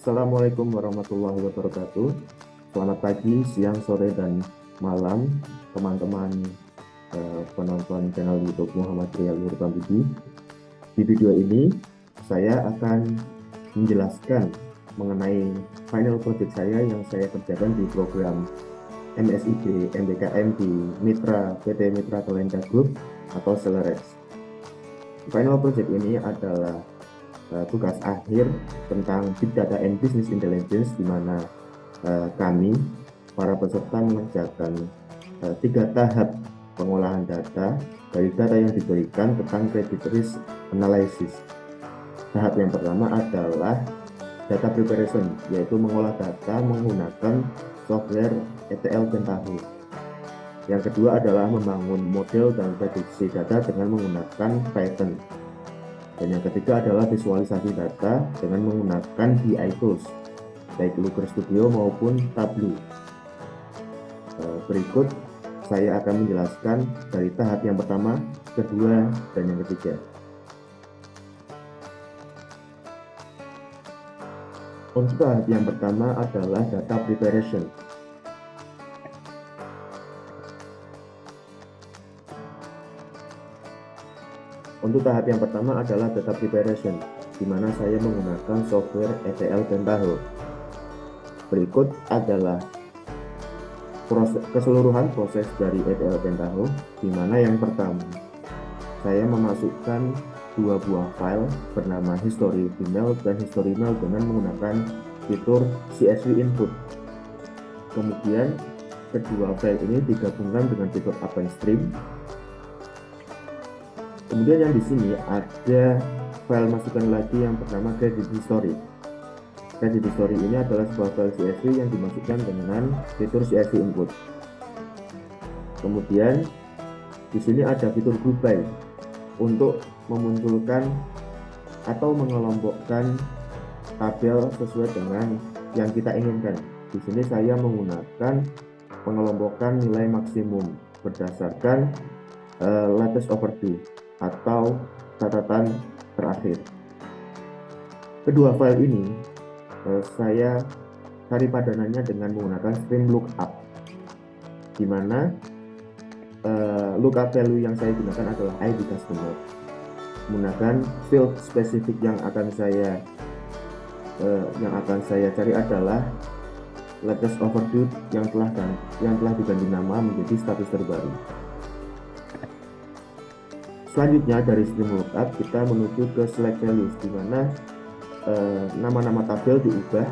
Assalamualaikum warahmatullahi wabarakatuh. Selamat pagi, siang, sore, dan malam, teman-teman penonton channel YouTube Muhammad Riyal Budi. Di video ini, saya akan menjelaskan mengenai final project saya yang saya kerjakan di program MSIB MBKM di PT Mitra Talenta Group atau Celerex. Final project ini adalah tugas akhir tentang Big Data and Business Intelligence, di mana kami, para peserta, mengerjakan 3 tahap pengolahan data dari data yang diberikan tentang credit risk analysis. Tahap yang pertama adalah data preparation, yaitu mengolah data menggunakan software ETL Pentaho. Yang kedua adalah membangun model dan prediksi data dengan menggunakan Python. Dan yang ketiga adalah visualisasi data dengan menggunakan BI tools, baik Looker Studio maupun Tableau. Berikut saya akan menjelaskan dari tahap yang pertama, kedua, dan yang ketiga. Untuk tahap yang pertama adalah data preparation. Untuk tahap yang pertama adalah data preparation, di mana saya menggunakan software ETL Pentaho. Berikut adalah keseluruhan proses dari ETL Pentaho, di mana yang pertama, saya memasukkan 2 buah file bernama history email dan history mail dengan menggunakan fitur CSV input. Kemudian, kedua file ini digabungkan dengan fitur append stream. Kemudian yang di sini ada file masukan lagi yang bernama credit history. Credit history ini adalah sebuah file CSV yang dimasukkan dengan fitur CSV input. Kemudian di sini ada fitur group by untuk memunculkan atau mengelompokkan tabel sesuai dengan yang kita inginkan. Di sini saya menggunakan pengelompokan nilai maksimum berdasarkan latest overdue atau catatan terakhir. Kedua file ini saya cari padanannya dengan menggunakan stream lookup, di mana lookup value yang saya gunakan adalah ID customer. Menggunakan field spesifik yang akan saya cari adalah latest overdue yang telah diganti nama menjadi status terbaru. Selanjutnya dari stream lookup kita menuju ke select values, di mana nama-nama tabel diubah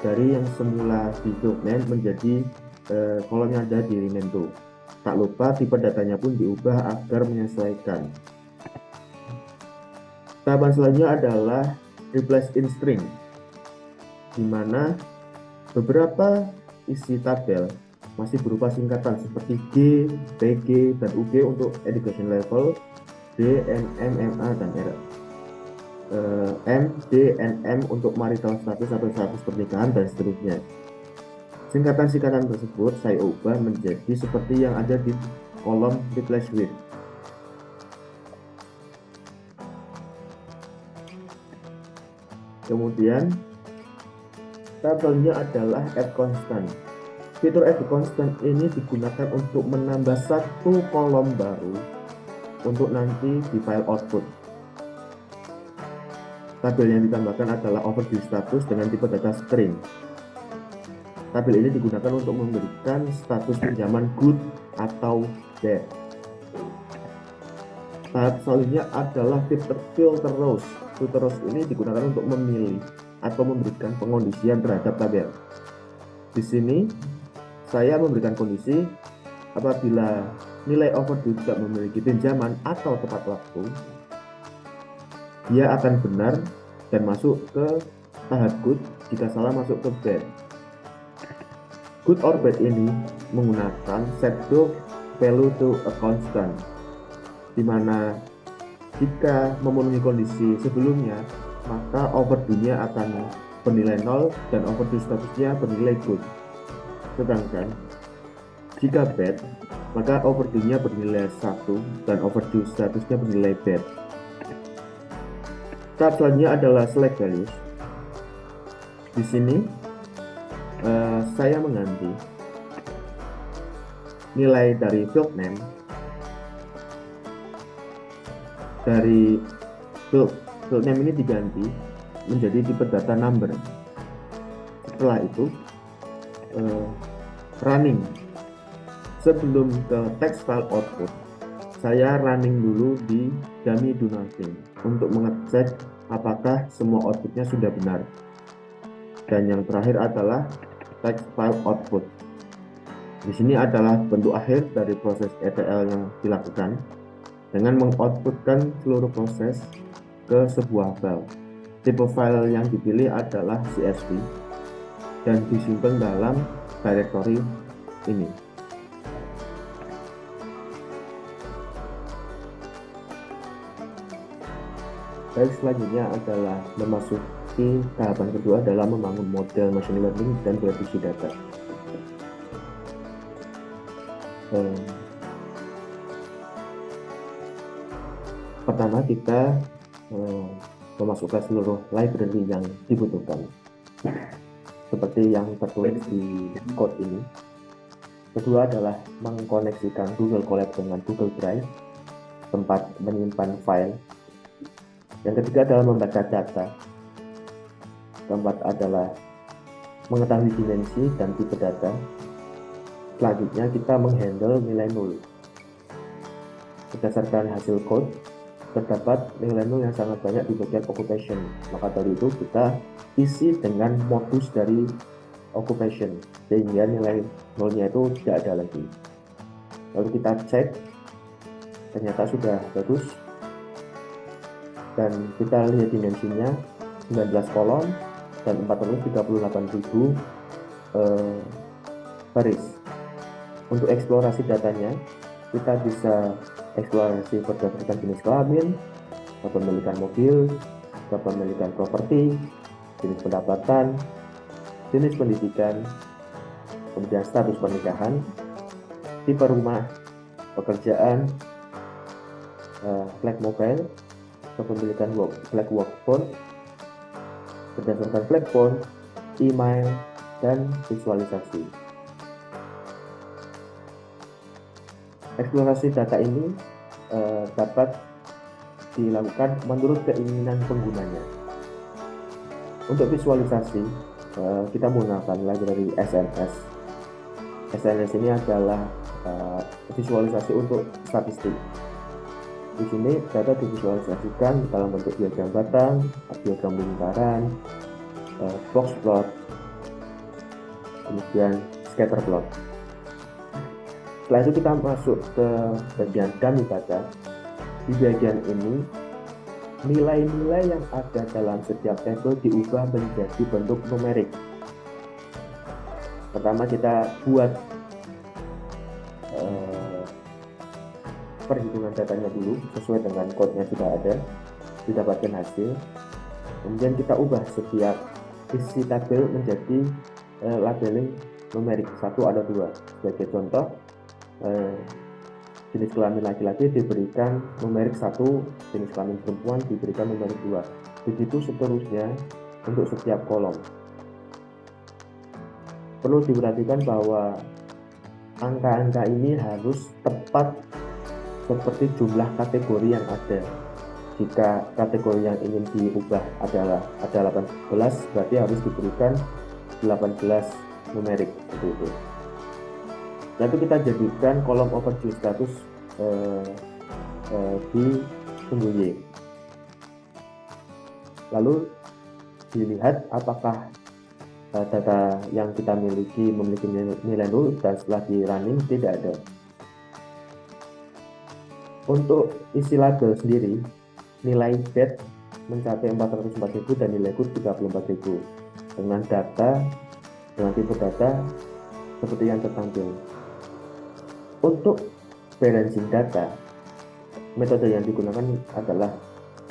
dari yang semula di field name menjadi kolomnya ada di rename to. Tak lupa tipe datanya pun diubah agar menyesuaikan. Tahapan selanjutnya adalah replace in string, di mana beberapa isi tabel masih berupa singkatan seperti G, PG, dan UG untuk education level, D, NM, MA, dan R. M, D, NM untuk marital status atau status pernikahan, dan seterusnya. Singkatan-singkatan tersebut saya ubah menjadi seperti yang ada di kolom replace with. Kemudian tabelnya adalah add constant. Fitur add constant ini digunakan untuk menambah satu kolom baru untuk nanti di file output. Tabel yang ditambahkan adalah overdue status dengan tipe data string. Tabel ini digunakan untuk memberikan status pinjaman good atau bad. Tahap selanjutnya adalah filter rows. Filter rows ini digunakan untuk memilih atau memberikan pengondisian terhadap tabel. Di sini saya memberikan kondisi apabila nilai overdue tidak memiliki pinjaman atau tepat waktu, dia akan benar dan masuk ke tahap good. Jika salah, masuk ke bad. Good or bad ini menggunakan set the value to a constant, di mana jika memenuhi kondisi sebelumnya, maka overdue-nya akan bernilai 0 dan overdue statusnya bernilai good. Sedangkan jika bad, maka overdue-nya bernilai 1 dan overdue statusnya bernilai bad. Tahap selanjutnya adalah select values. Di sini saya mengganti nilai dari field name dari field name ini diganti menjadi tipe data number. Setelah itu running. Sebelum ke text file output, saya running dulu di dummy do nothing untuk mengecek apakah semua outputnya sudah benar. Dan yang terakhir adalah text file output. Di sini adalah bentuk akhir dari proses ETL yang dilakukan dengan mengoutputkan seluruh proses ke sebuah file. Tipe file yang dipilih adalah CSV dan disimpan dalam directory ini. Baik, selanjutnya adalah memasuki tahapan kedua dalam membangun model machine learning dan prediksi data. Pertama, kita memasukkan seluruh library yang dibutuhkan seperti yang tertulis di code ini. Kedua adalah mengkoneksikan Google Colab dengan Google Drive, tempat menyimpan file. Yang ketiga adalah membaca data. Keempat adalah mengetahui dimensi dan tipe data. Selanjutnya kita menghandle nilai nol. Berdasarkan hasil code, terdapat nilai nol yang sangat banyak di bagian occupation. Maka dari itu kita isi dengan modus dari occupation, sehingga nilai nolnya itu tidak ada lagi. Lalu kita cek, ternyata sudah bagus. Dan kita lihat dimensinya 19 kolom dan 438.000 baris. Untuk eksplorasi datanya, kita bisa eksplorasi berdasarkan jenis kelamin, kepemilikan mobil, kepemilikan properti, jenis pendapatan, jenis pendidikan, kemudian status pernikahan, tipe rumah, pekerjaan, flag mobile, kepemilikan flag work phone, berdasarkan flag phone, email, dan visualisasi. Eksplorasi data ini dapat dilakukan menurut keinginan penggunanya. Untuk visualisasi, kita menggunakan library SNS. SNS ini adalah visualisasi untuk statistik. Di sini data divisualisasikan dalam bentuk diagram batang, diagram lingkaran, box plot, kemudian scatter plot. Setelah itu kita masuk ke bagian dummy data. Di bagian ini, nilai-nilai yang ada dalam setiap tabel diubah menjadi bentuk numerik. Pertama kita buat perhitungan datanya dulu sesuai dengan code-nya sudah ada, didapatkan hasil. Kemudian kita ubah setiap isi tabel menjadi labeling numerik 1 atau 2. Sebagai contoh, jenis kelamin laki-laki diberikan numerik 1, jenis kelamin perempuan diberikan numerik 2. Begitu seterusnya untuk setiap kolom. Perlu diperhatikan bahwa angka-angka ini harus tepat seperti jumlah kategori yang ada. Jika kategori yang ingin diubah ada 18, berarti harus diberikan 18 numerik seperti itu. Lalu kita jadikan kolom overdue status di sumbu Y. Lalu dilihat apakah data yang kita memiliki nilai nol, dan setelah di running tidak ada. Untuk isi label sendiri, nilai bed mencapai 404.000 dan nilai good 34.000 dengan tipe data seperti yang tertampil. Untuk balancing data, metode yang digunakan adalah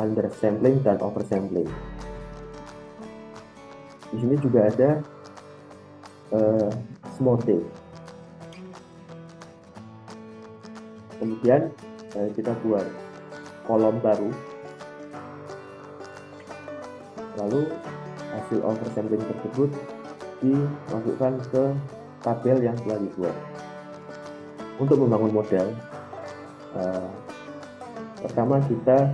undersampling dan oversampling. Di sini juga ada smoothing. Kemudian kita buat kolom baru, lalu hasil oversampling tersebut dimasukkan ke tabel yang telah dibuat. Untuk membangun model, pertama kita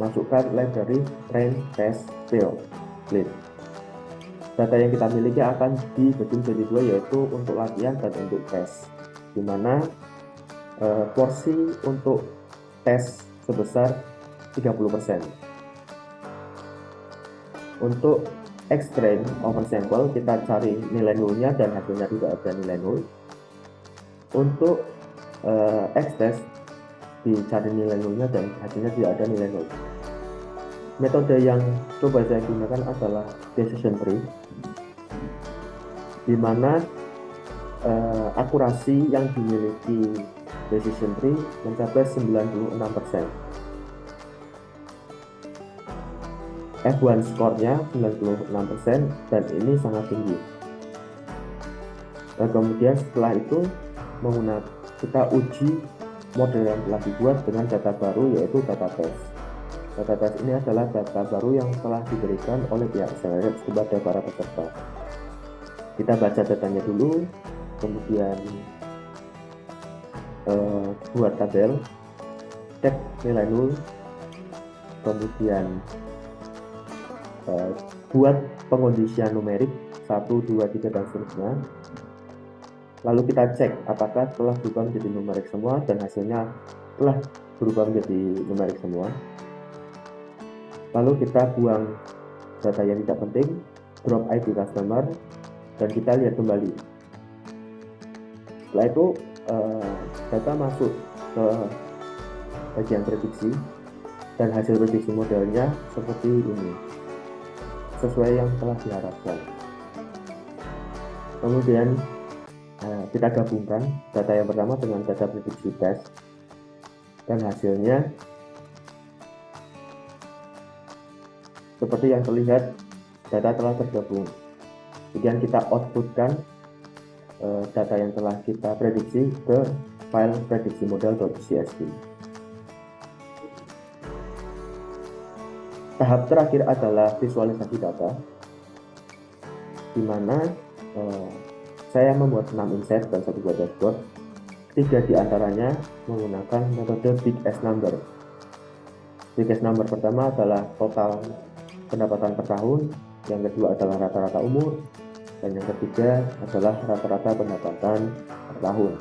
masukkan library train test field list. Data yang kita miliki akan dibagi menjadi dua, yaitu untuk latihan dan untuk tes, di mana porsi untuk tes sebesar 30%. Untuk extreme oversample kita cari nilai nulnya dan hasilnya tidak ada nilai nul. Untuk X-test dicari nilai nulnya dan hasilnya tidak ada nilai nol. Metode yang coba saya gunakan adalah decision tree, di mana akurasi yang dimiliki decision tree mencapai 96%. F1 skornya 96% dan ini sangat tinggi. Dan kemudian setelah itu kita uji model yang telah dibuat dengan data baru, yaitu data test. Data test ini adalah data baru yang telah diberikan oleh pihak Accelerate kepada para peserta. Kita baca datanya dulu, kemudian buat tabel, cek nilai nul, kemudian buat pengondisian numerik 1, 2, 3 dan seterusnya. Lalu kita cek apakah telah berubah menjadi numerik semua dan hasilnya telah berubah menjadi numerik semua. Lalu kita buang data yang tidak penting, drop ID customer, dan kita lihat kembali. Setelah itu data masuk ke bagian prediksi dan hasil prediksi modelnya seperti ini, sesuai yang telah diharapkan. Kemudian kita gabungkan data yang pertama dengan data prediksi tes dan hasilnya seperti yang terlihat, data telah tergabung. Kemudian kita outputkan data yang telah kita prediksi ke file prediksi model.csv. Tahap terakhir adalah visualisasi data, di mana saya membuat 6 insight dan 1 buah dashboard. 3 diantaranya menggunakan metode Big S Number. Big S Number pertama adalah total pendapatan per tahun, yang kedua adalah rata-rata umur, dan yang ketiga adalah rata-rata pendapatan per tahun.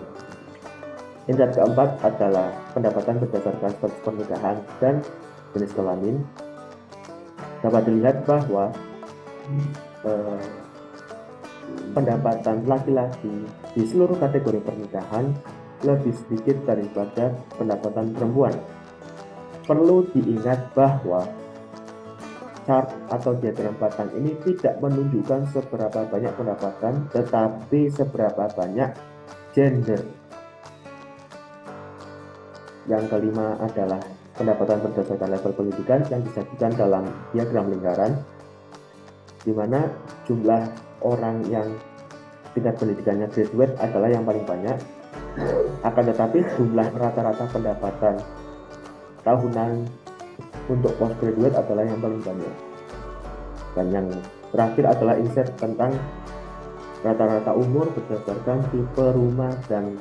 Insight keempat adalah pendapatan berdasarkan status pernikahan dan jenis kelamin. Dapat dilihat bahwa pendapatan laki-laki di seluruh kategori pernikahan lebih sedikit daripada pendapatan perempuan. Perlu diingat bahwa chart atau diagram batang ini tidak menunjukkan seberapa banyak pendapatan, tetapi seberapa banyak gender. Yang kelima adalah pendapatan berdasarkan level pendidikan yang disajikan dalam diagram lingkaran, di mana jumlah orang yang tingkat pendidikannya graduate adalah yang paling banyak, akan tetapi jumlah rata-rata pendapatan tahunan untuk postgraduate adalah yang paling banyak. Dan yang terakhir adalah insight tentang rata-rata umur berdasarkan tipe rumah dan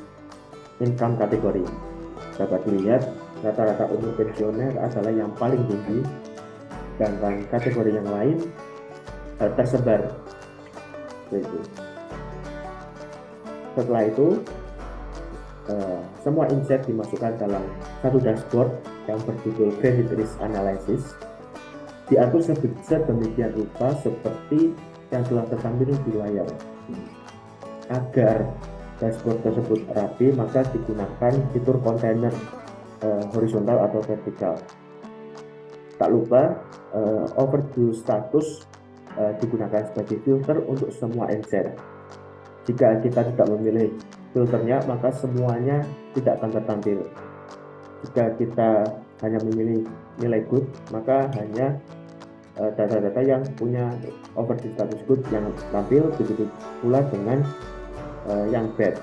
income kategori. Dapat dilihat rata-rata umur pensiuner adalah yang paling tinggi, dan kategori yang lain tersebar. Setelah itu semua insight dimasukkan dalam satu dashboard yang berjudul Credit Risk Analysis, diatur sedemikian rupa seperti yang telah tertampil di layar. Agar dashboard tersebut rapi, maka digunakan fitur kontainer horizontal atau vertikal. Tak lupa overdue status digunakan sebagai filter untuk semua insight. Jika kita tidak memilih filternya, maka semuanya tidak akan tertampil. Jika kita hanya memilih nilai good, maka hanya data-data yang punya overdue status good yang tampil, begitu pula dengan yang bad.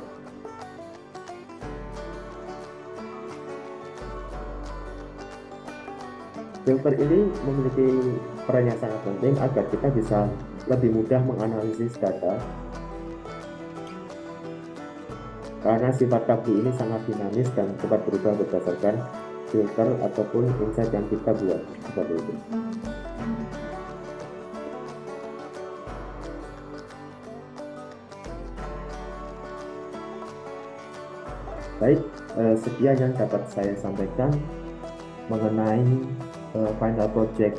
Filter ini memiliki peran yang sangat penting agar kita bisa lebih mudah menganalisis data, karena sifat Tableau ini sangat dinamis dan cepat berubah berdasarkan filter ataupun insight yang kita buat, seperti itu. Baik, sekian yang dapat saya sampaikan mengenai final project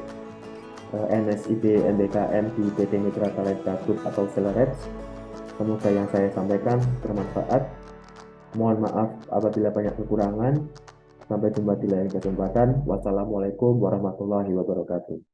NSIB MBKM di PT Mitra Talenta Group atau Celereps. Semoga yang saya sampaikan bermanfaat. Mohon maaf apabila banyak kekurangan. Sampai jumpa di lain kesempatan. Wassalamualaikum warahmatullahi wabarakatuh.